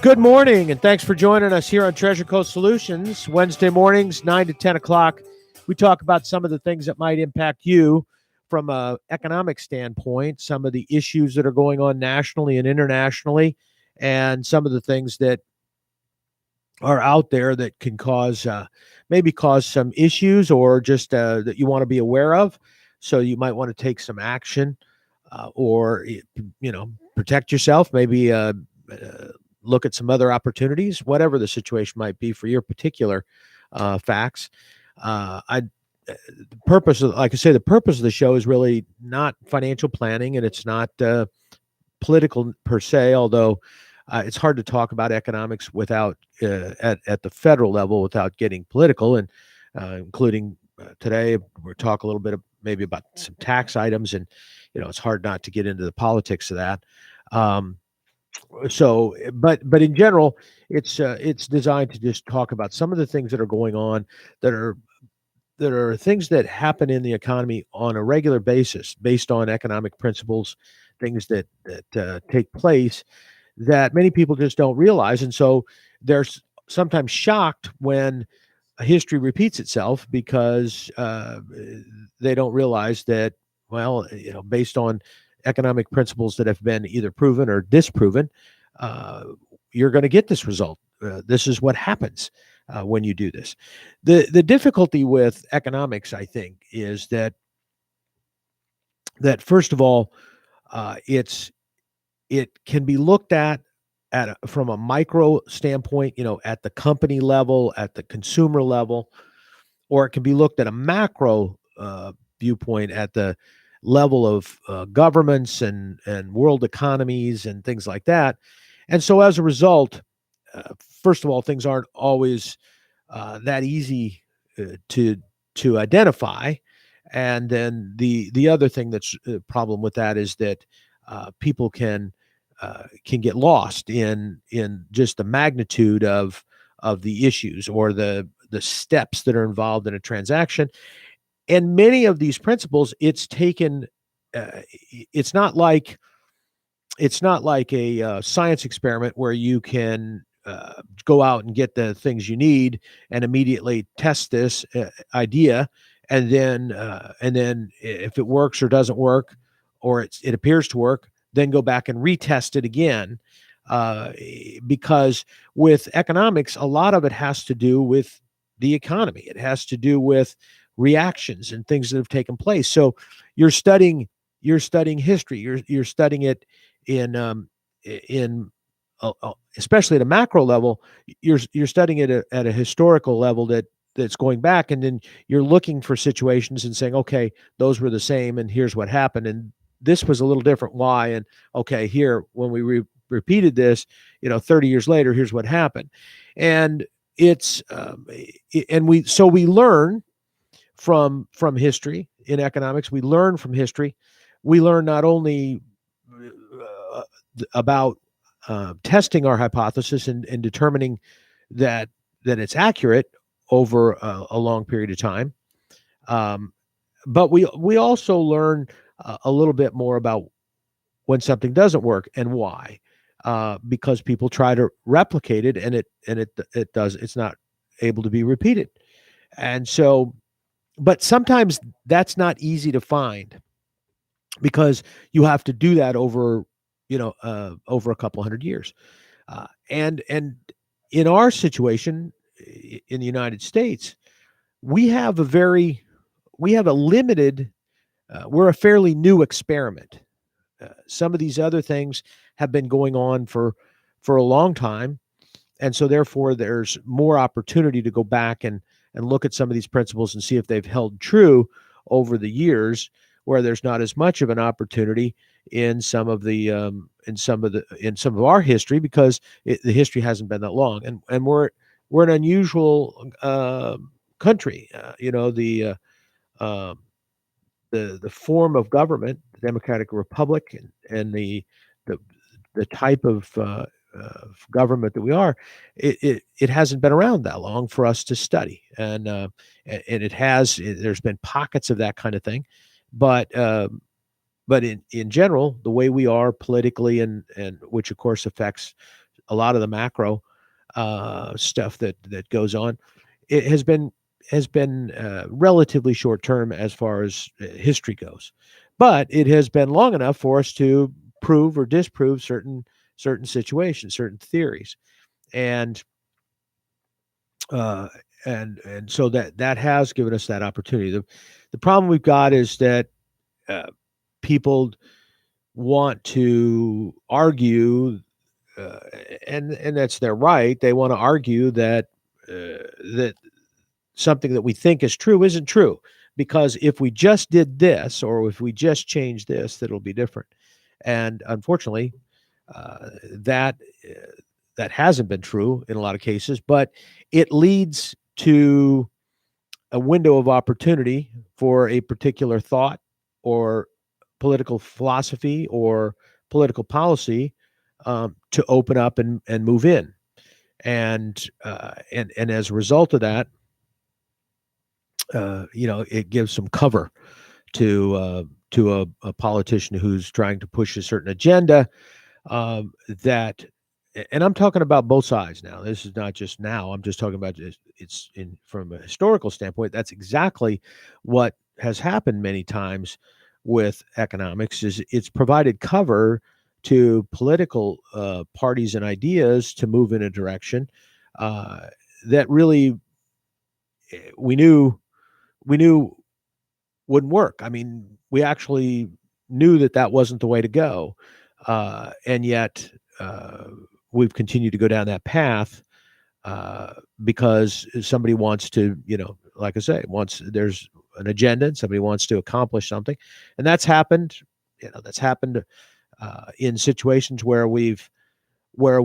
Good morning, and thanks for joining us here on Treasure Coast Solutions. Wednesday mornings, 9 to 10 o'clock. We talk about some of the things that might impact you from an economic standpoint, some of the issues that are going on nationally and internationally, and some of the things that are out there that can cause maybe cause some issues or just that you want to be aware of. So you might want to take some action or, protect yourself, maybe look at some other opportunities, whatever the situation might be for your particular facts. The purpose of, like I say, the purpose of the show is really not financial planning, and it's not political per se, although it's hard to talk about economics without at the federal level without getting political, and including today we're talk a little bit of maybe about some tax items, and it's hard not to get into the politics of that. But in general, it's designed to just talk about some of the things that are going on that are things that happen in the economy on a regular basis based on economic principles, things that take place that many people just don't realize. And so they're sometimes shocked when history repeats itself because they don't realize that, well, based on economic principles that have been either proven or disproven, uh, you're going to get this result. This is what happens when you do this. The difficulty with economics, I think, is that first of all, it can be looked at from a micro standpoint, at the company level, at the consumer level, or it can be looked at a macro viewpoint at the level of governments and world economies and things like that. And so as a result, first of all, things aren't always that easy to identify. And then the other thing that's a problem with that is that people can get lost in just the magnitude of the issues or the steps that are involved in a transaction. And many of these principles, it's taken. Uh, it's not like a science experiment where you can go out and get the things you need and immediately test this idea, and then if it works or doesn't work, or it appears to work, then go back and retest it again. Uh, because with economics, a lot of it has to do with the economy. It has to do with reactions and things that have taken place. So you're studying history. You're studying it in especially at a macro level. You're studying it at a historical level that's going back, and then you're looking for situations and saying, okay, those were the same, and here's what happened, and this was a little different. Why? And okay, here when we repeated this, 30 years later, here's what happened, and it's and we learn from history in economics. We learn from history. We learn not only uh, about testing our hypothesis and determining that it's accurate over a long period of time, um, but we also learn a little bit more about when something doesn't work and why, because people try to replicate it, and it's not able to be repeated. And so, but sometimes that's not easy to find because you have to do that over over a couple hundred years, and in our situation in the United States, we have a limited, we're a fairly new experiment. Some of these other things have been going on for a long time, and so therefore there's more opportunity to go back and look at some of these principles and see if they've held true over the years, where there's not as much of an opportunity in some of our history, because the history hasn't been that long, and we're an unusual country. Um, the form of government, the Democratic Republic, and the the type of government that we are, it hasn't been around that long for us to study, and there's been pockets of that kind of thing, but in general, the way we are politically, and which of course affects a lot of the macro stuff that goes on, it has been relatively short term as far as history goes, but it has been long enough for us to prove or disprove certain situations, certain theories, and uh, and so that has given us that opportunity. The problem we've got is that uh, people want to argue, uh, and that's their right. They want to argue that something that we think is true isn't true, because if we just did this, or if we just change this, that'll be different. And unfortunately, that that hasn't been true in a lot of cases, but it leads to a window of opportunity for a particular thought or political philosophy or political policy to open up and move in. And as a result of that, it gives some cover to a politician who's trying to push a certain agenda, that and I'm talking about both sides now. This is not just now. I'm just talking about it's in from a historical standpoint. That's exactly what has happened many times with economics. Is it's provided cover to political parties and ideas to move in a direction uh, that really we knew wouldn't work. I mean, we actually knew that wasn't the way to go, and yet uh, we've continued to go down that path uh, because somebody wants to, like I say, wants there's an agenda and somebody wants to accomplish something, and that's happened. That's happened in situations where we've where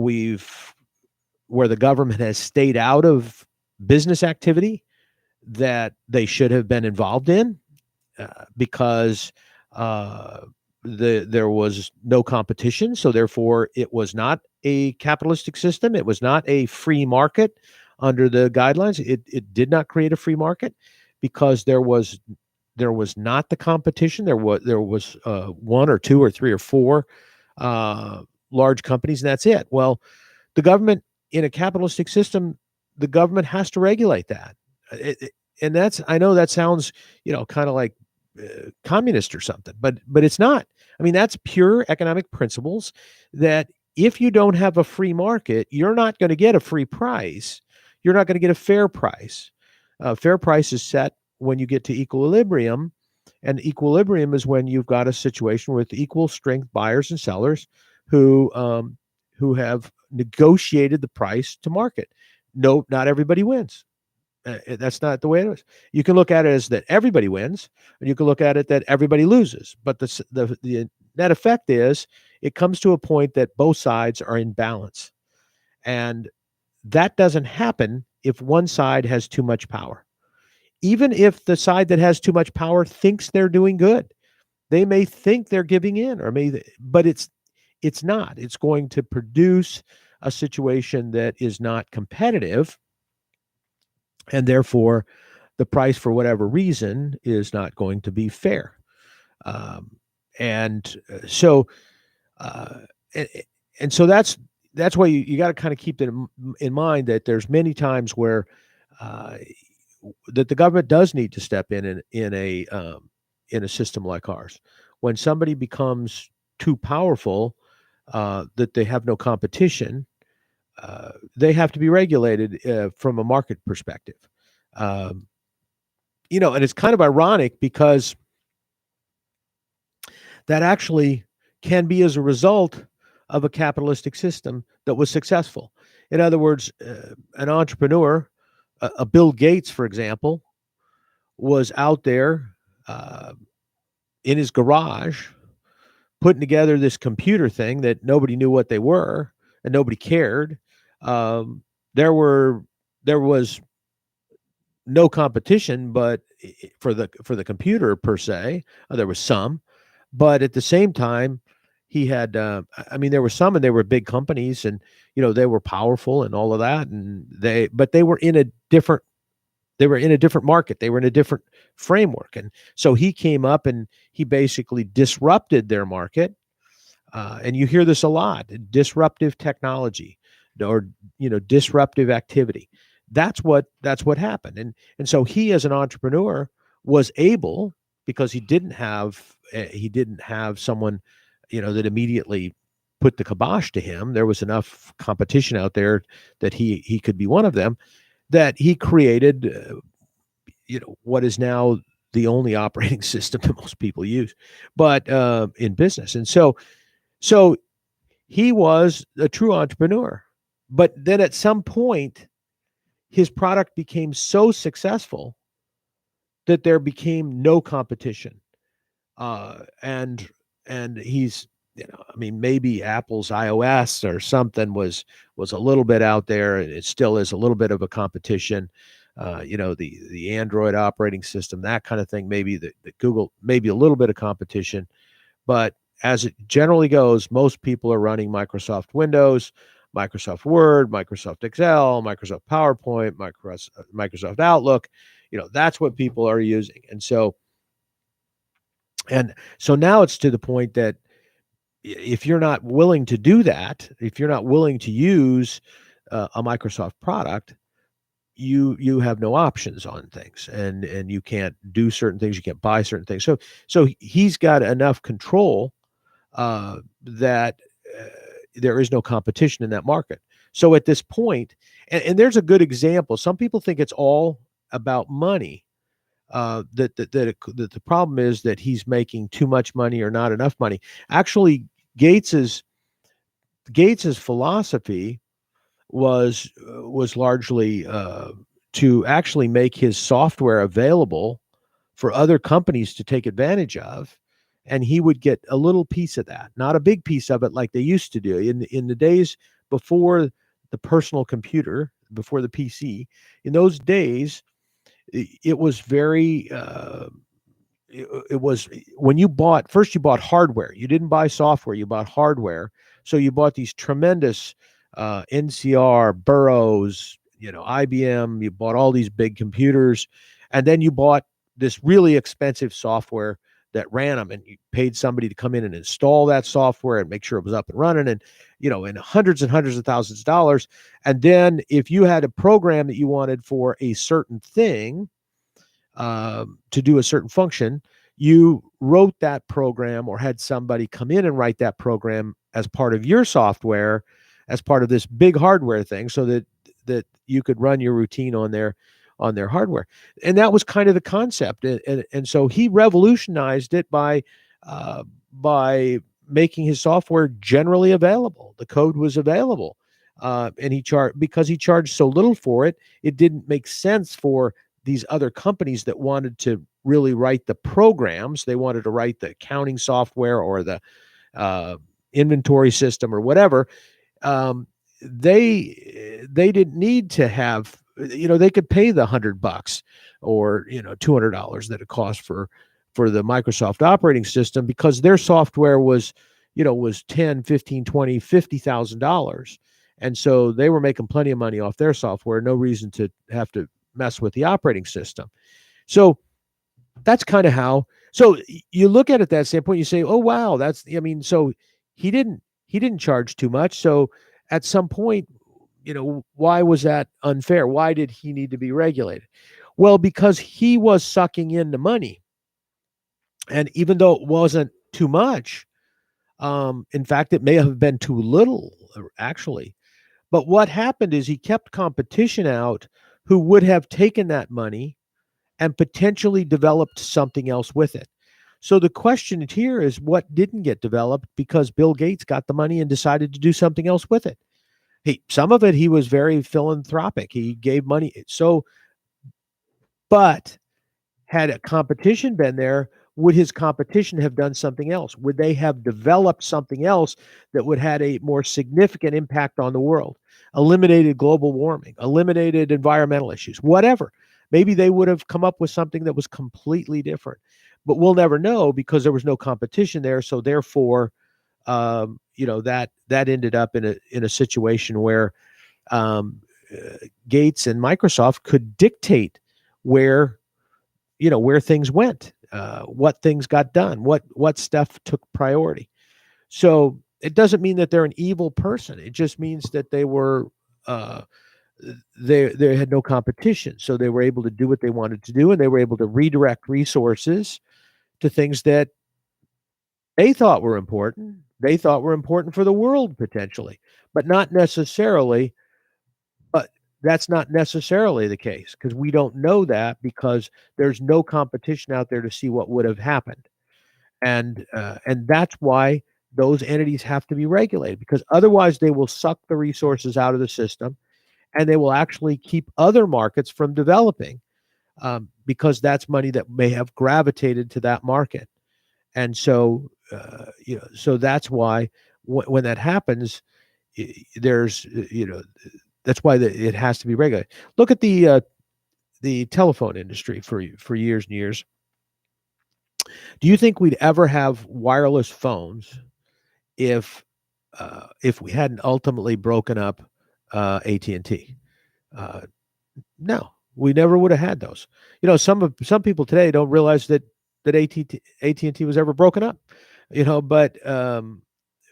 the government has stayed out of business activity that they should have been involved in, because uh, there was no competition. So therefore, it was not a capitalistic system. It was not a free market under the guidelines. It did not create a free market because there was not the competition. There was one or two or three or four uh, large companies, and that's it. Well, the government in a capitalistic system, the government has to regulate that. And that's, I know that sounds, kind of like communist or something, but it's not. I mean, that's pure economic principles that if you don't have a free market, you're not going to get a free price. You're not going to get a fair price. Fair price is set when you get to equilibrium, and equilibrium is when you've got a situation with equal strength buyers and sellers who have negotiated the price to market. No, not everybody wins. That's not the way it is. You can look at it as that everybody wins, and you can look at it that everybody loses. But the net effect is it comes to a point that both sides are in balance, and that doesn't happen if one side has too much power. Even if the side that has too much power thinks they're doing good, they may think they're giving in, but it's not. It's going to produce a situation that is not competitive, and therefore the price for whatever reason is not going to be fair. Um, and so uh, and, and so that's why you got to kind of keep it in mind that there's many times where uh, that the government does need to step in a system like ours. When somebody becomes too powerful, that they have no competition, they have to be regulated from a market perspective. Um, and it's kind of ironic because that actually can be as a result of a capitalistic system that was successful. In other words, an entrepreneur, a Bill Gates, for example, was out there uh, in his garage putting together this computer thing that nobody knew what they were and nobody cared. Um, there was no competition, but for the computer per se, there was some, but at the same time, he had. I mean, there were some, and they were big companies, and they were powerful and all of that, and but they were in a different. They were in a different market. They were in a different framework, and so he came up and he basically disrupted their market. And you hear this a lot: disruptive technology. or disruptive activity. That's what happened. And so he, as an entrepreneur, was able, because he didn't have someone that immediately put the kibosh to him. There was enough competition out there that he could be one of them, that he created what is now the only operating system that most people use, but in business. And so he was a true entrepreneur. But then at some point, his product became so successful that there became no competition. And he's, I mean, maybe Apple's iOS or something was a little bit out there, and it still is a little bit of a competition. The Android operating system, that kind of thing. Maybe the Google, maybe a little bit of competition. But as it generally goes, most people are running Microsoft Windows, Microsoft Word, Microsoft Excel, Microsoft PowerPoint, Microsoft Outlook. That's what people are using. And so now it's to the point that if you're not willing to do that, if you're not willing to use a Microsoft product, you have no options on things, and you can't do certain things, you can't buy certain things. So he's got enough control that there is no competition in that market. So at this point, and there's a good example. Some people think it's all about money. That the problem is that he's making too much money or not enough money. Actually, Gates's philosophy was largely to actually make his software available for other companies to take advantage of, and he would get a little piece of that, not a big piece of it like they used to do in the days before the personal computer, before the PC. In those days, it was very it was when you bought hardware. You didn't buy software, you bought hardware. So you bought these tremendous NCR, Burroughs, IBM. You bought all these big computers, and then you bought this really expensive software that ran them, and you paid somebody to come in and install that software and make sure it was up and running, and hundreds and hundreds of thousands of dollars. And then if you had a program that you wanted for a certain thing, to do a certain function, you wrote that program or had somebody come in and write that program as part of your software, as part of this big hardware thing, so that you could run your routine on their hardware. And that was kind of the concept. And so he revolutionized it by making his software generally available. The code was available. And because he charged so little for it, it didn't make sense for these other companies that wanted to really write the programs. They wanted to write the accounting software or the inventory system or whatever. They didn't need to have, they could pay the $100 or $200 that it cost for the Microsoft operating system, because their software was $10, $15, $20, $50,000. And so they were making plenty of money off their software. No reason to have to mess with the operating system. So that's kind of how. So you look at it that standpoint, you say, oh wow, so he didn't charge too much. So at some point, why was that unfair? Why did he need to be regulated? Well, because he was sucking in the money. And even though it wasn't too much, in fact, it may have been too little, actually. But what happened is he kept competition out who would have taken that money and potentially developed something else with it. So the question here is, what didn't get developed because Bill Gates got the money and decided to do something else with it? Some of it, he was very philanthropic. He gave money. But had a competition been there, would his competition have done something else? Would they have developed something else that would have had a more significant impact on the world? Eliminated global warming, eliminated environmental issues, whatever. Maybe they would have come up with something that was completely different. But we'll never know because there was no competition there. So therefore, that ended up in a situation where Gates and Microsoft could dictate where things went, what things got done, what stuff took priority. So it doesn't mean that they're an evil person. It just means that uh, they had no competition, so they were able to do what they wanted to do, and they were able to redirect resources to things that they thought were important. They thought were important for the world potentially, but not necessarily. But that's not necessarily the case because we don't know that because there's no competition out there to see what would have happened, and that's why those entities have to be regulated because otherwise they will suck the resources out of the system and they will actually keep other markets from developing because that's money that may have gravitated to that market. And so, so that's why when that happens, there's, that's why it has to be regulated. Look at the telephone industry for years and years. Do you think we'd ever have wireless phones if we hadn't ultimately broken up AT&T? Uh, no, we never would have had those. Some people today don't realize that AT&T was ever broken up.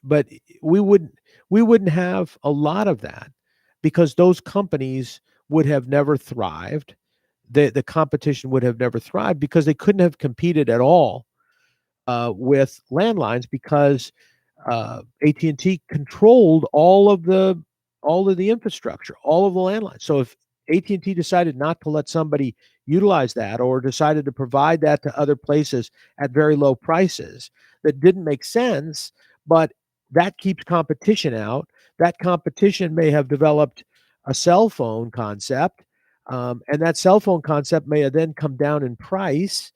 But we wouldn't we wouldn't have a lot of that because those companies would have never thrived. The competition would have never thrived because they couldn't have competed at all with landlines because AT&T controlled all of the infrastructure, all of the landlines. So if AT&T decided not to let somebody utilize that or decided to provide that to other places at very low prices that didn't make sense, but that keeps competition out. That competition may have developed a cell phone concept, and that cell phone concept may have then come down in price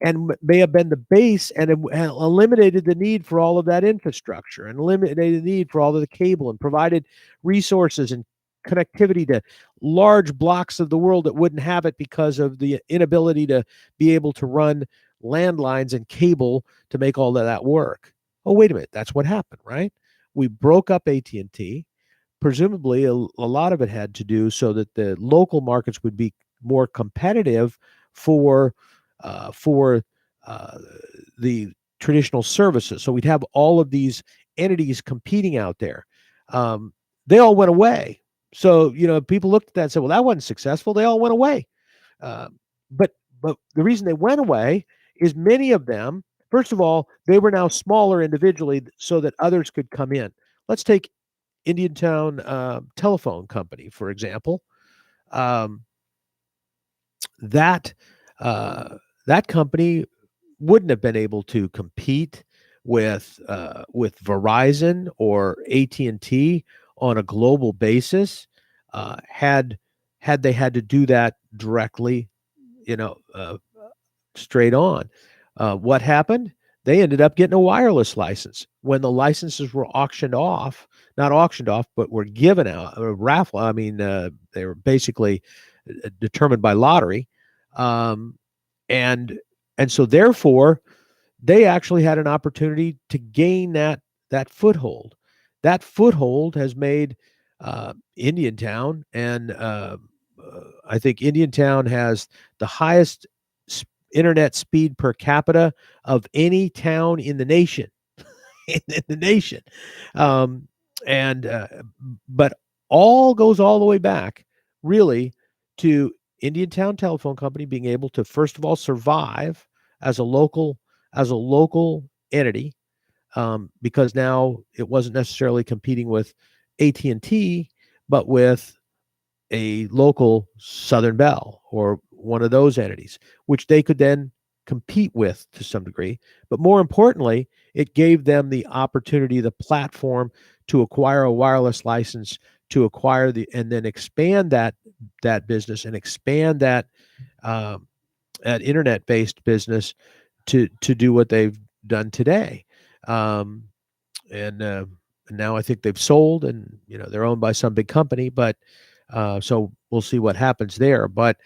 and may have been the base and eliminated the need for all of that infrastructure and eliminated the need for all of the cable and provided resources and connectivity to large blocks of the world that wouldn't have it because of the inability to be able to run landlines and cable to make all of that work. Oh, wait a minute. That's what happened, right? We broke up AT&T. Presumably, a lot of it had to do so that the local markets would be more competitive for for the traditional services. So we'd have all of these entities competing out there. Um, they all went away. So people looked at that and said, "Well, that wasn't successful." They all went away. Uh, but but the reason they went away is many of them. First of all, they were now smaller individually, so that others could come in. Let's take Indiantown Telephone Company, for example. Um, that uh, that company wouldn't have been able to compete with Verizon or AT&T on a global basis had they had to do that directly, you know, uh, straight on. What happened? They ended up getting a wireless license when the licenses were auctioned off, not auctioned off, but were given out a raffle. I mean, they were basically determined by lottery, um, and and so therefore they actually had an opportunity to gain that foothold. That foothold has made Indiantown, and I think Indiantown has the highest internet speed per capita of any town in the nation. In the nation, um, and but all goes all the way back, really, to Indiantown Telephone Company being able to first of all survive as a local entity, because now it wasn't necessarily competing with AT&T, but with a local Southern Bell or one of those entities, which they could then compete with to some degree. But more importantly, it gave them the opportunity, the platform to acquire a wireless license, to acquire and then expand that business and expand um, that internet based business to do what they've done today. Um, and now I think they've sold, and they're owned by some big company. But so we'll see what happens there. But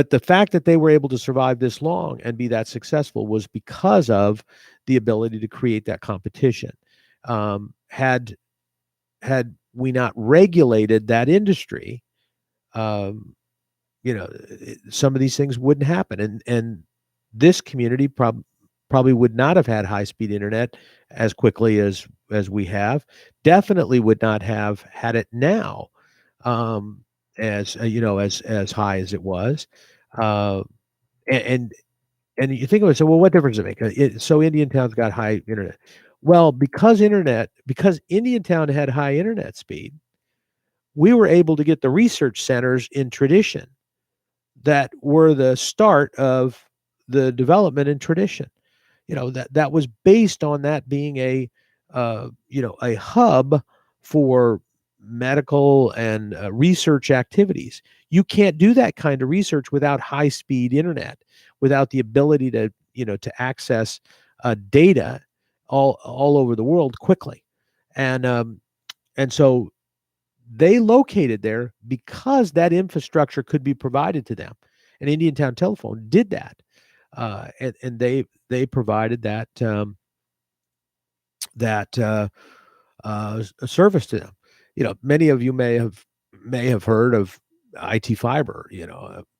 the fact that they were able to survive this long and be that successful was because of the ability to create that competition. Had we not regulated that industry, um, some of these things wouldn't happen, and this community probably would not have had high-speed internet as quickly as we have. Definitely would not have had it now, um, as as high as it was. Uh, and and you think of it, so well, what difference does it make? So Indiantown's got high internet. Well, because Indiantown had high internet speed, we were able to get the research centers in tradition that were the start of the development in tradition. That was based on that being a hub for medical and research activities. You can't do that kind of research without high speed internet, without the ability to access data all over the world quickly. And um, and so they located there because that infrastructure could be provided to them, and Indiantown Telephone did that. And they provided that service to them. Many of you may have heard of IT fiber.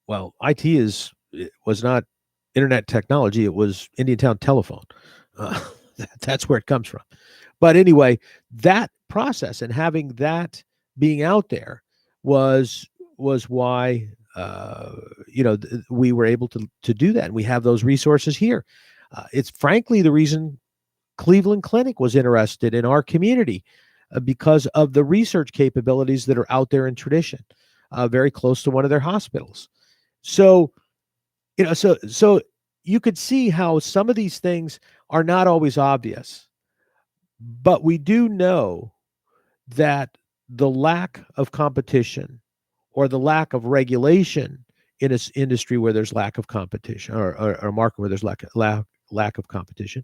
Well, it was not internet technology; it was Indiantown Telephone. Uh, that's where it comes from. But anyway, that process and having that being out there was why we were able to do that, and we have those resources here. It's frankly the reason Cleveland Clinic was interested in our community, because of the research capabilities that are out there in tradition, very close to one of their hospitals. So, so you could see how some of these things are not always obvious, but we do know that the lack of competition or the lack of regulation in an industry where there's lack of competition, or a market where there's lack of competition,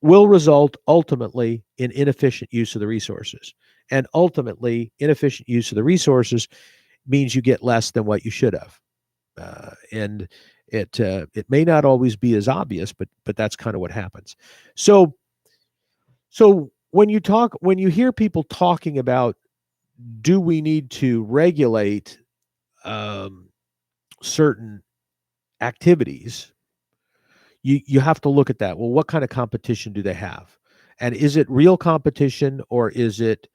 will result ultimately in inefficient use of the resources. And ultimately, inefficient use of the resources means you get less than what you should have. And it may not always be as obvious, but that's kind of what happens. So when you hear people talking about, do we need to regulate certain activities, you have to look at that. Well, what kind of competition do they have? And is it real competition, or is it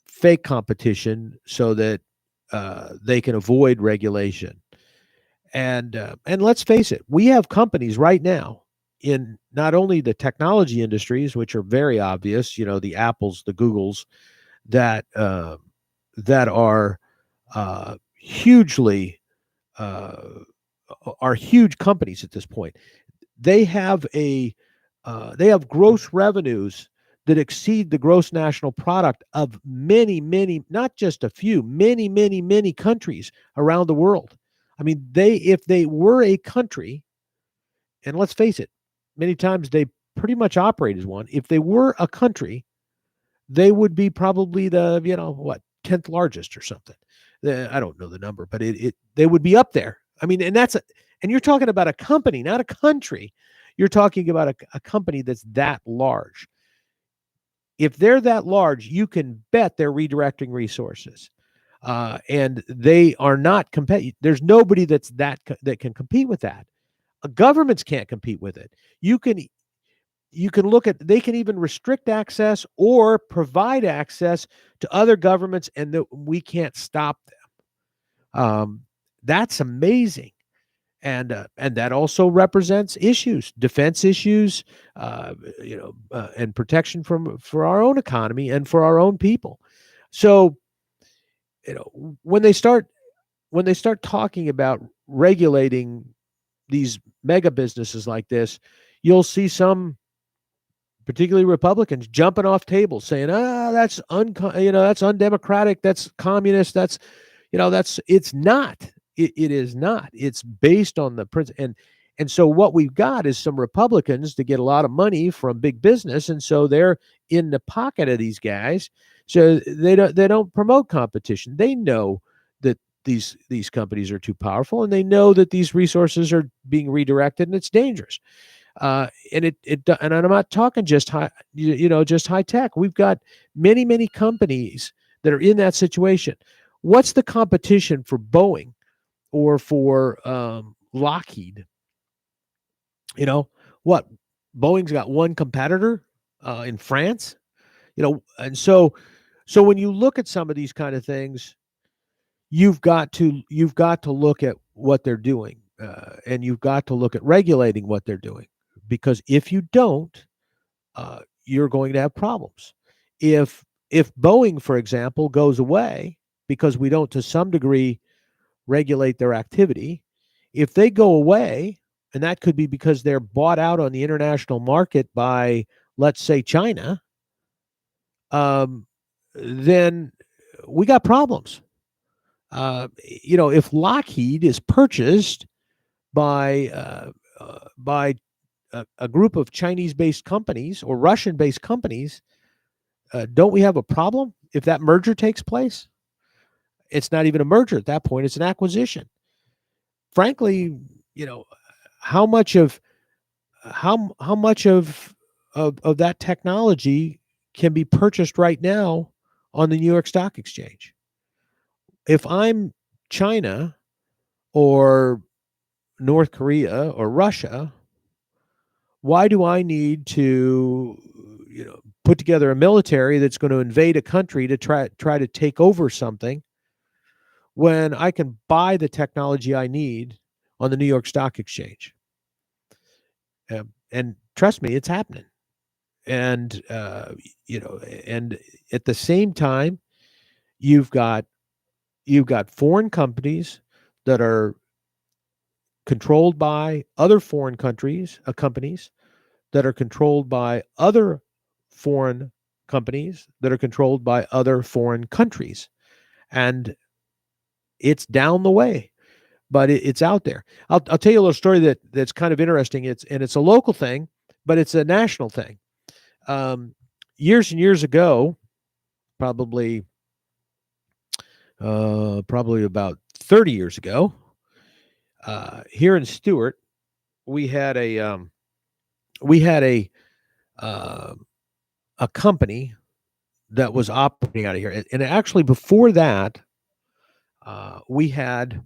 fake competition so that they can avoid regulation? And let's face it, we have companies right now in not only the technology industries, which are very obvious, the Apples, the Googles, that hugely uh, are huge companies at this point. They have they have gross revenues that exceed the gross national product of many, many, not just a few, many, many, many countries around the world. I mean, if they were a country, and let's face it, many times they pretty much operate as one. If they were a country, they would be probably the, 10th largest or something. I don't know the number, but they would be up there. I mean, and you're talking about a company, not a country. You're talking about a company that's that large. If they're that large, you can bet they're redirecting resources, and they are not competitive. There's nobody that can compete with that. Governments can't compete with it. You can look at, they can even restrict access or provide access to other governments, and we can't stop them. That's amazing. And that also represents issues, defense issues, and protection for our own economy and for our own people. So, when they start talking about regulating these mega businesses like this, you'll see some, particularly Republicans, jumping off tables saying, that's that's undemocratic, that's communist, it's not. It is not. It's based on the principle. And so what we've got is some Republicans to get a lot of money from big business, and so they're in the pocket of these guys. So they don't promote competition. They know that these companies are too powerful, and they know that these resources are being redirected, and it's dangerous. And I'm not talking just just high tech. We've got many companies that are in that situation. What's the competition for Boeing or for Lockheed? What, Boeing's got one competitor in France, and so when you look at some of these kind of things, you've got to look at what they're doing, and you've got to look at regulating what they're doing, because if you don't, you're going to have problems. If Boeing, for example, goes away because we don't, to some degree, regulate their activity, if they go away, and that could be because they're bought out on the international market by, let's say, China, then we got problems. If Lockheed is purchased by a group of Chinese-based companies or Russian-based companies, don't we have a problem if that merger takes place? It's not even a merger at that point; it's an acquisition. Frankly, how much of how much of that technology can be purchased right now on the New York Stock Exchange? If I'm China or North Korea or Russia, why do I need to, put together a military that's going to invade a country to try to take over something when I can buy the technology I need on the New York Stock Exchange? And trust me, it's happening. And and at the same time, you've got foreign companies that are controlled by other foreign companies that are controlled by other foreign companies that are controlled by other foreign countries. And it's down the way, but it's out there. I'll tell you a little story that's kind of interesting. It's a local thing, but it's a national thing. Years and years ago, probably about 30 years ago, here in Stewart, we had a a company that was operating out of here, and actually before that, we had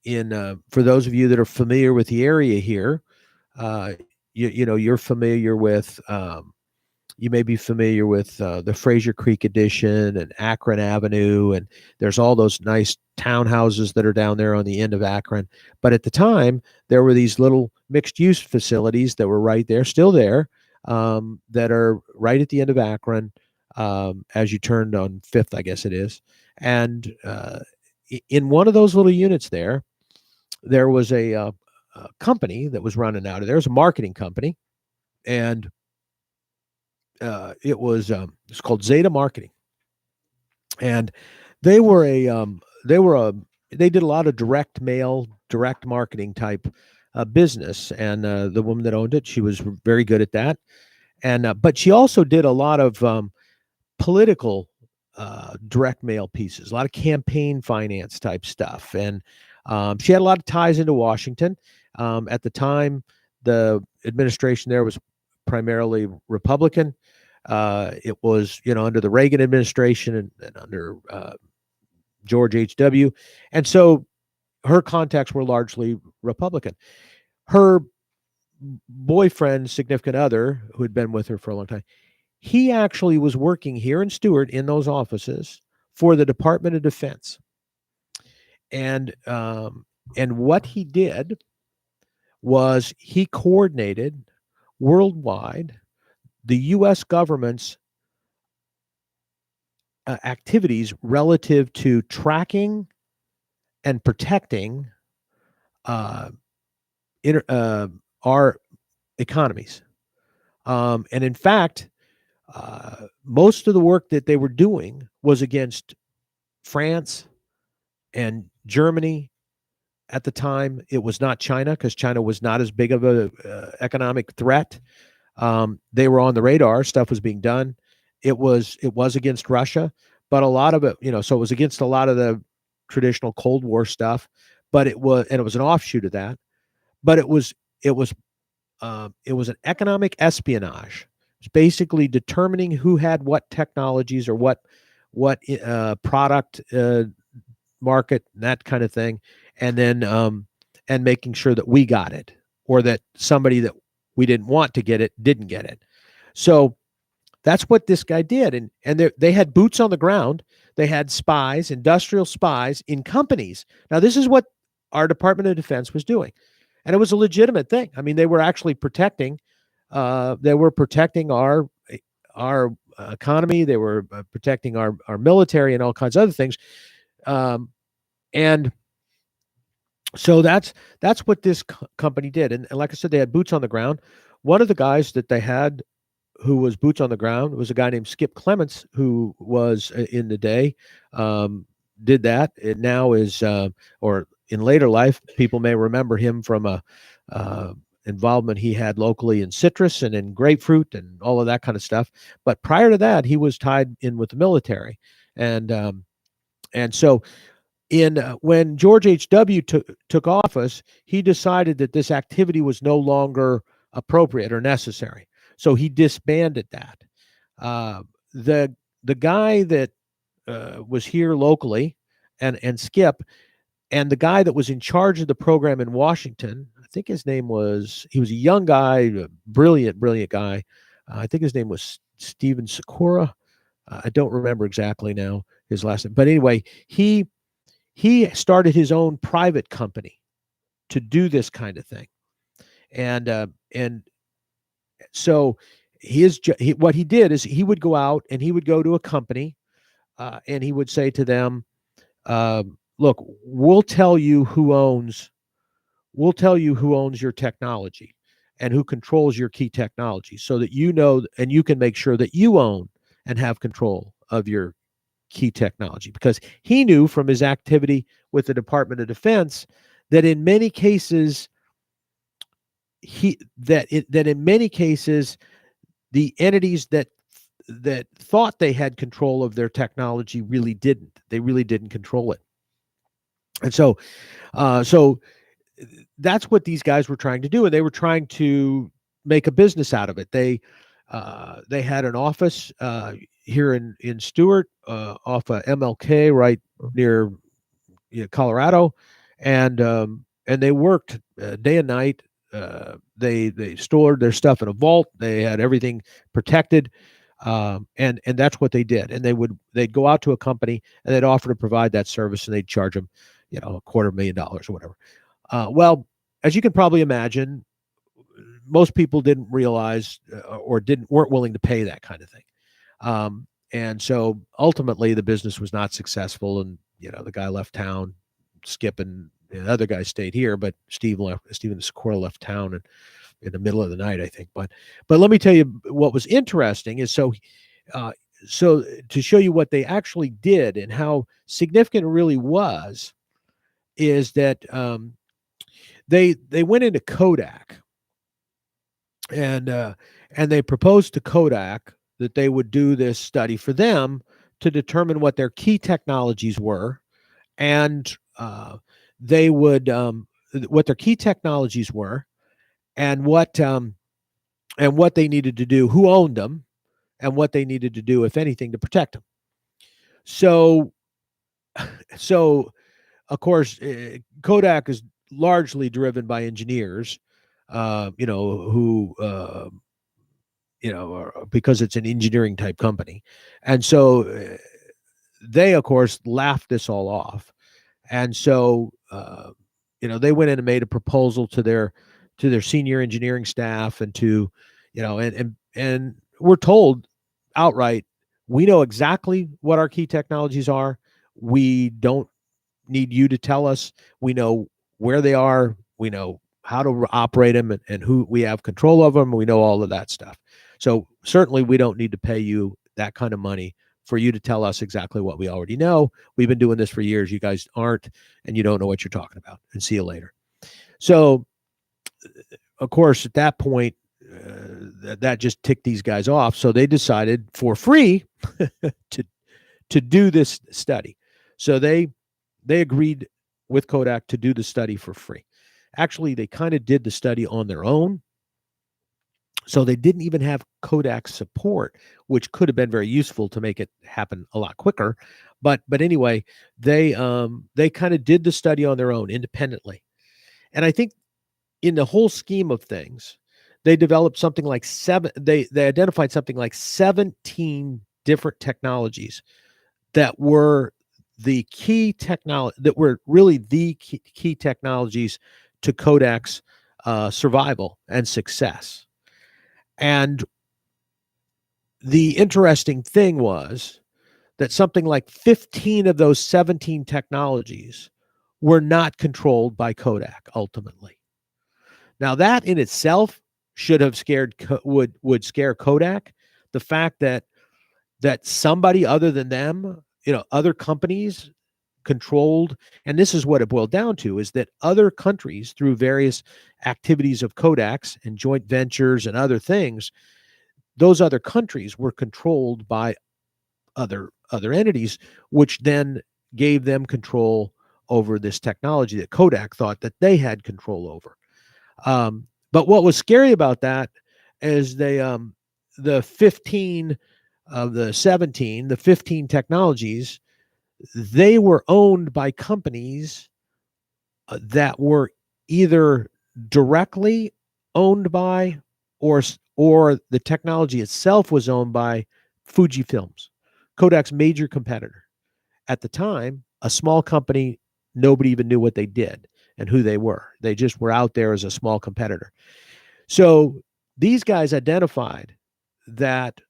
in for those of you that are familiar with the area here, you're familiar with. You may be familiar with the Fraser Creek Addition and Akron Avenue, and there's all those nice townhouses that are down there on the end of Akron. But at the time, there were these little mixed-use facilities that were right there, still there, that are right at the end of Akron, as you turned on Fifth, I guess it is. And in one of those little units there was a company that was running out of there. It was a marketing company, and it's called Zeta Marketing, and they were they did a lot of direct mail, direct marketing type business, and the woman that owned it, she was very good at that, and but she also did a lot of political direct mail pieces, a lot of campaign finance type stuff, and she had a lot of ties into Washington. At the time, the administration there was primarily Republican. It was, under the Reagan administration and under George H.W. And so her contacts were largely Republican. Her boyfriend, significant other, who had been with her for a long time, he actually was working here in Stewart in those offices for the Department of Defense. And what he did was he coordinated worldwide the U.S. government's activities relative to tracking and protecting our economies. And in fact, most of the work that they were doing was against France and Germany. At the time, it was not China, because China was not as big of a economic threat. They were on the radar. Stuff was being done. It was against Russia, but a lot of it, so it was against a lot of the traditional Cold War stuff. But it was an offshoot of that. But it was an economic espionage. It's basically determining who had what technologies or what product market, that kind of thing, and then and making sure that we got it, or that somebody that we didn't want to get it, didn't get it. So that's what this guy did. And they had boots on the ground. They had spies, industrial spies in companies. Now, this is what our Department of Defense was doing. And it was a legitimate thing. I mean, they were actually protecting our economy. They were protecting our military and all kinds of other things. And so that's what this company did. And like I said, they had boots on the ground. One of the guys that they had who was boots on the ground was a guy named Skip Clements, who was in the day, did that. It now is, or in later life, people may remember him from a involvement he had locally in citrus and in grapefruit and all of that kind of stuff. But prior to that, he was tied in with the military. And so when George H.W. took office, he decided that this activity was no longer appropriate or necessary. So he disbanded that. The guy that was here locally, and Skip, and the guy that was in charge of the program in Washington, I think his name was, he was a young guy, a brilliant guy. I think his name was Steven Sakura. I don't remember exactly now his last name. But anyway, he started his own private company to do this kind of thing. And so what he did is he would go out and he would go to a company, and he would say to them, look, we'll tell you who owns your technology and who controls your key technology, so that you know, and you can make sure that you own and have control of your key technology. Because he knew from his activity with the Department of Defense that in many cases, the entities that thought they had control of their technology really didn't. They really didn't control it. And so that's what these guys were trying to do, and they were trying to make a business out of it. They had an office here in Stewart, off of MLK, right near Colorado, and they worked day and night. They stored their stuff in a vault. They had everything protected, and that's what they did. And they'd go out to a company and they'd offer to provide that service, and they'd charge them, $250,000 or whatever. Well, as you can probably imagine, most people didn't realize or weren't willing to pay that kind of thing. And so ultimately the business was not successful, and the guy left town. Skip and the other guy stayed here, but Steven Sakura left town in the middle of the night, I think. But let me tell you what was interesting is so to show you what they actually did and how significant it really was, is that they went into Kodak, and they proposed to Kodak that they would do this study for them to determine what their key technologies were, and they would what their key technologies were, and what they needed to do, who owned them, and what they needed to do, if anything, to protect them. So of course, Kodak is largely driven by engineers, who because it's an engineering type company, and so they of course laughed this all off. And so they went in and made a proposal to their senior engineering staff, and to and we're told outright, we know exactly what our key technologies are. We don't need you to tell us. We know where they are. We know how to operate them, and who we have control of them. We know all of that stuff. So certainly we don't need to pay you that kind of money for you to tell us exactly what we already know. We've been doing this for years. You guys aren't, and you don't know what you're talking about, and see you later. So of course, at that point, that just ticked these guys off. So they decided for free to do this study. So they agreed with Kodak to do the study for free. Actually, they kind of did the study on their own. So they didn't even have Kodak support, which could have been very useful to make it happen a lot quicker. But anyway, they kind of did the study on their own independently. And I think in the whole scheme of things, they developed something like they identified something like 17 different technologies that were the key technology, that were really the key technologies to Kodak's survival and success. And the interesting thing was that something like 15 of those 17 technologies were not controlled by Kodak ultimately. Now that in itself should have scared would scare Kodak. The fact that somebody other than them, other companies controlled, and this is what it boiled down to, is that other countries, through various activities of Kodak's and joint ventures and other things, those other countries were controlled by other entities, which then gave them control over this technology that Kodak thought that they had control over. But what was scary about that is the 15 of the 17, the 15 technologies, they were owned by companies that were either directly owned by, or the technology itself was owned by Fujifilms, Kodak's major competitor. At the time, a small company, nobody even knew what they did and who they were. They just were out there as a small competitor. So these guys identified that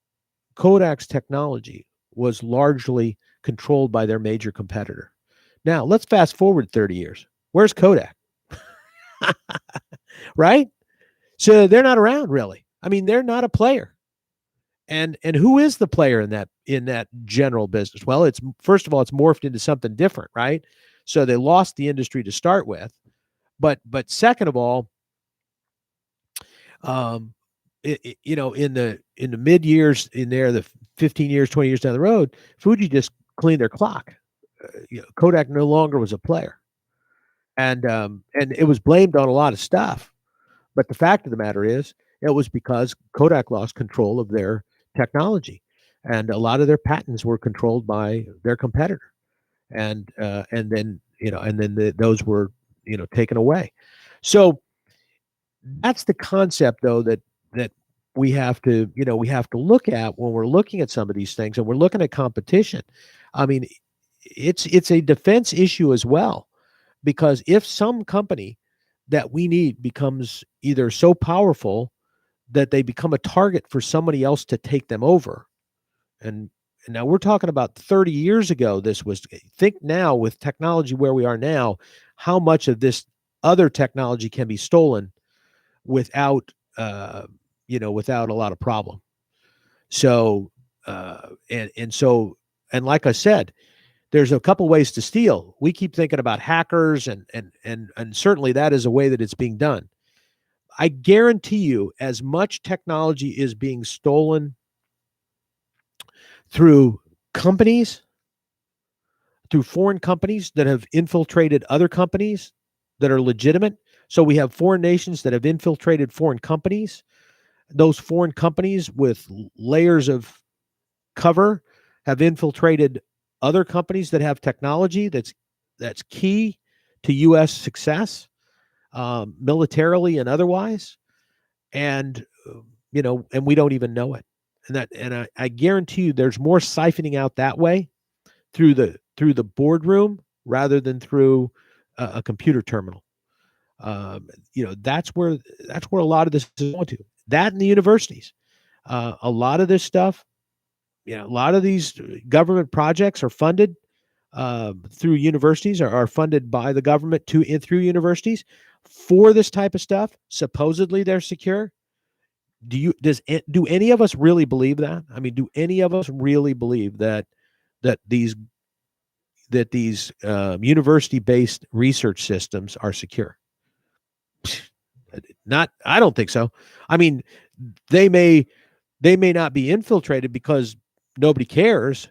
Kodak's technology was largely controlled by their major competitor. Now, let's fast forward 30 years. Where's Kodak? Right? So they're not around really. I mean, they're not a player. And who is the player in that general business? Well, it's first of all, it's morphed into something different, right? So they lost the industry to start with. But second of all, in the mid years in there, the 15 years, 20 years down the road, Fuji just cleaned their clock. Kodak no longer was a player, and it was blamed on a lot of stuff. But the fact of the matter is, it was because Kodak lost control of their technology, and a lot of their patents were controlled by their competitor, and then those were taken away. So that's the concept, though, that we have to look at when we're looking at some of these things, and we're looking at competition. I mean, it's a defense issue as well, because if some company that we need becomes either so powerful that they become a target for somebody else to take them over, and now we're talking about 30 years ago, think now with technology where we are now, how much of this other technology can be stolen without without a lot of problem. So and like I said, there's a couple ways to steal. We keep thinking about hackers, and certainly that is a way that it's being done. I guarantee you, as much technology is being stolen through companies, through foreign companies that have infiltrated other companies that are legitimate. So we have foreign nations that have infiltrated foreign companies. Those foreign companies with layers of cover have infiltrated other companies that have technology that's key to U.S. success, militarily and otherwise, and and we don't even know it. And I guarantee you, there's more siphoning out that way through the boardroom rather than through a computer terminal. That's where a lot of this is going to. That in the universities, a lot of this stuff, a lot of these government projects are funded through universities, are funded by the government through universities for this type of stuff. Supposedly they're secure. Do any of us really believe that? I mean, do any of us really believe that these university-based research systems are secure? Not, I don't think so. I mean, they may not be infiltrated because nobody cares,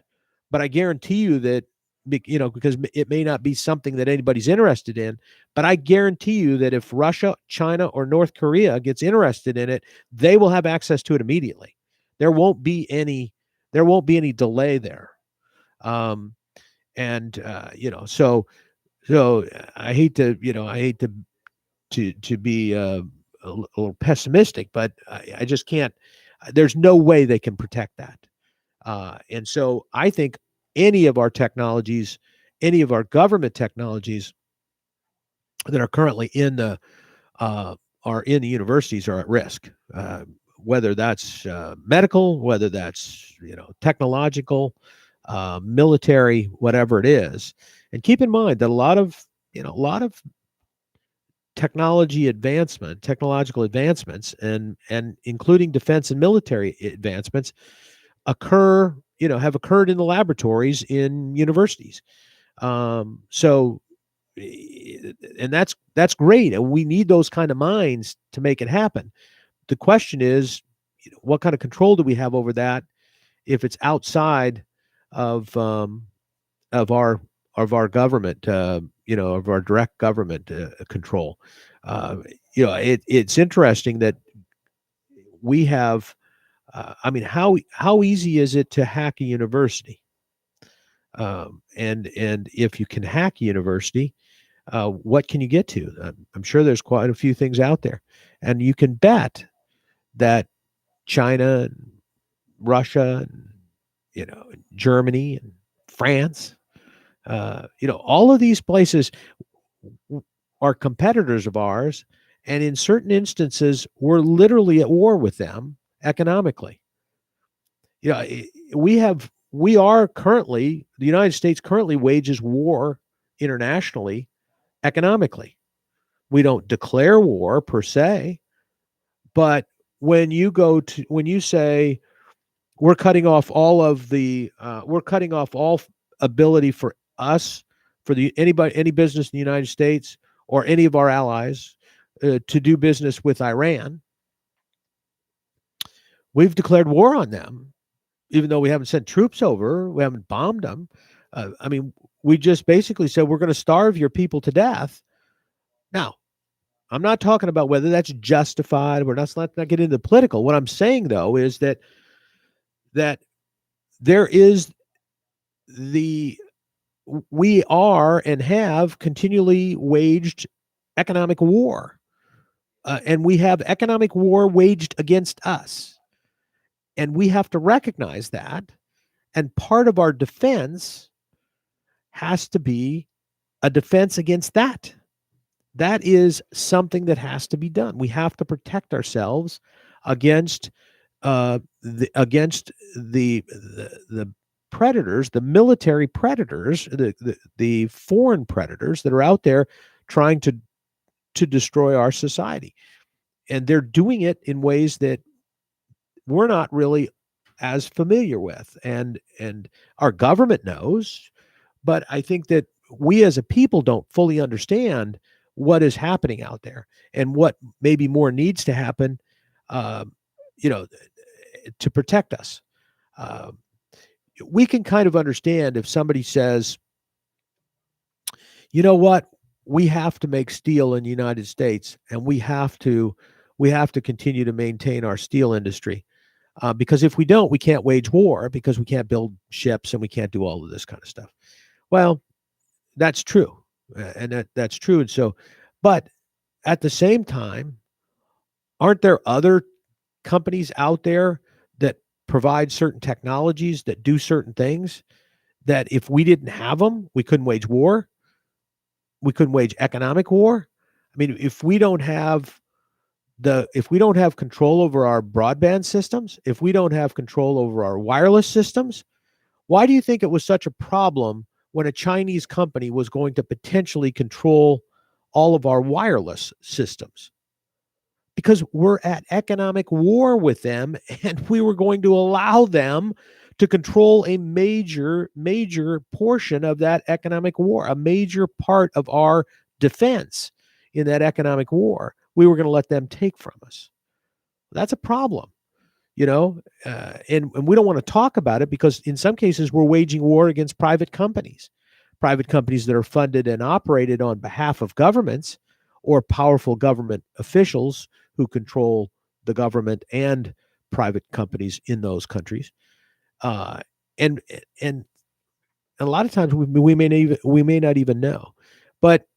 but I guarantee you that, because it may not be something that anybody's interested in, but I guarantee you that if Russia, China, or North Korea gets interested in it, they will have access to it immediately. There won't be any delay there. So I hate to be little pessimistic, but I just can't. There's no way they can protect that. And so I think any of our technologies, any of our government technologies that are currently uh, in the universities are at risk. Whether that's medical, whether that's technological, military, whatever it is. And keep in mind that a lot of technological advancements, and including defense and military advancements, have occurred in the laboratories in universities. So, and that's great, and we need those kind of minds to make it happen. The question is, what kind of control do we have over that if it's outside of of our of our government, of our direct government control? It's interesting that we have. I mean, how easy is it to hack a university? And if you can hack a university, what can you get to? I'm sure there's quite a few things out there, and you can bet that China, and Russia, and Germany, and France, all of these places are competitors of ours, and in certain instances, we're literally at war with them economically. The United States currently wages war internationally economically. We don't declare war per se, but when you say we're cutting off all ability for us, for any business in the United States or any of our allies to do business with Iran, we've declared war on them. Even though we haven't sent troops over, we haven't bombed them. I mean, we just basically said we're going to starve your people to death. Now, I'm not talking about whether that's justified. Let's not get into political. What I'm saying though is that there is we are and have continually waged economic war, and we have economic war waged against us, and we have to recognize that. And part of our defense has to be a defense against that. That is something that has to be done. We have to protect ourselves against the predators, the military predators, the foreign predators that are out there trying to destroy our society. And they're doing it in ways that we're not really as familiar with, and our government knows, but I think that we as a people don't fully understand what is happening out there and what maybe more needs to happen, uh, you know, to protect us. Uh, we can kind of understand if somebody says, you know what, we have to make steel in the United States, and we have to continue to maintain our steel industry. Because if we don't, we can't wage war because we can't build ships and we can't do all of this kind of stuff. Well, that's true, and that's true. And so, but at the same time, aren't there other companies out there that provide certain technologies that do certain things that if we didn't have them, we couldn't wage war? We couldn't wage economic war. I mean, if we don't have control over our broadband systems, if we don't have control over our wireless systems, why do you think it was such a problem when a Chinese company was going to potentially control all of our wireless systems? Because we're at economic war with them, and we were going to allow them to control a major portion of that economic war, a major part of our defense in that economic war. We were going to let them take from us. That's a problem, and we don't want to talk about it because in some cases we're waging war against private companies that are funded and operated on behalf of governments or powerful government officials who control the government and private companies in those countries. Uh, and and a lot of times we may not even know, but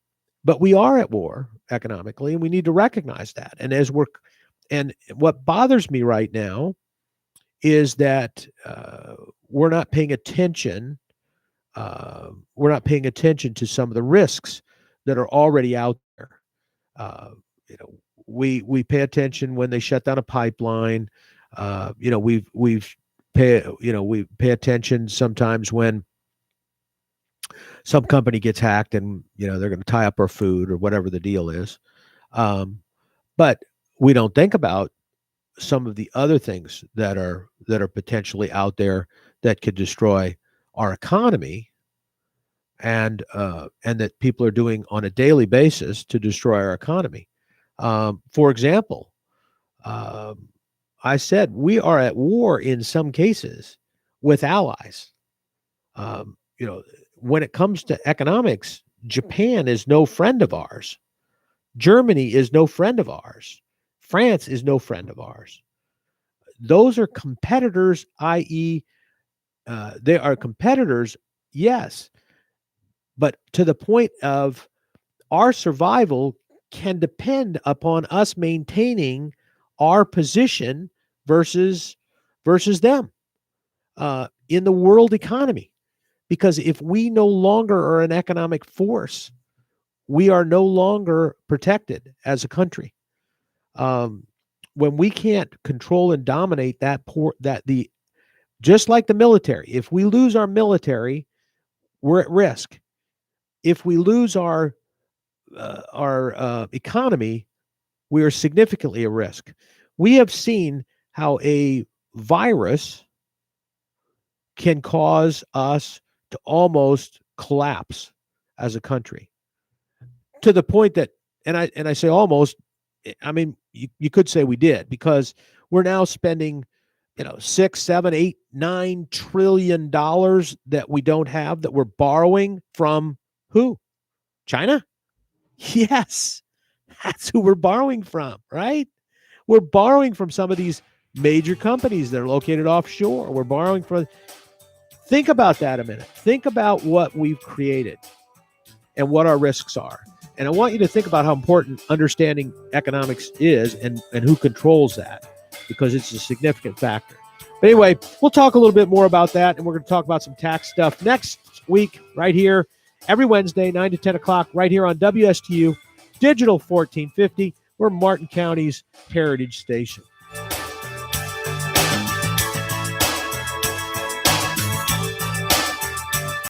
But we are at war economically, and we need to recognize that. And what bothers me right now is that we're not paying attention. We're not paying attention to some of the risks that are already out there. You know, we pay attention when they shut down a pipeline. You know, we pay attention sometimes when some company gets hacked and they're going to tie up our food or whatever the deal is. But we don't think about some of the other things that are potentially out there that could destroy our economy, and that people are doing on a daily basis to destroy our economy. For example, I said we are at war in some cases with allies. When it comes to economics, Japan is no friend of ours. Germany is no friend of ours. France is no friend of ours. Those are competitors, i.e., they are competitors, yes, but to the point of our survival can depend upon us maintaining our position versus them in the world economy. Because if we no longer are an economic force, we are no longer protected as a country. When we can't control and dominate just like the military, if we lose our military, we're at risk. If we lose our economy, we are significantly at risk. We have seen how a virus can cause us to almost collapse as a country, to the point that, and I say almost, I mean, you could say we did, because we're now spending, $6, $7, $8, $9 trillion that we don't have, that we're borrowing from who? China? Yes, that's who we're borrowing from, right? We're borrowing from some of these major companies that are located offshore. We're borrowing from. Think about that a minute. Think about what we've created and what our risks are. And I want you to think about how important understanding economics is, and who controls that, because it's a significant factor. But anyway, we'll talk a little bit more about that, and we're going to talk about some tax stuff next week right here, every Wednesday, 9 to 10 o'clock, right here on WSTU Digital 1450. We're Martin County's Heritage Station.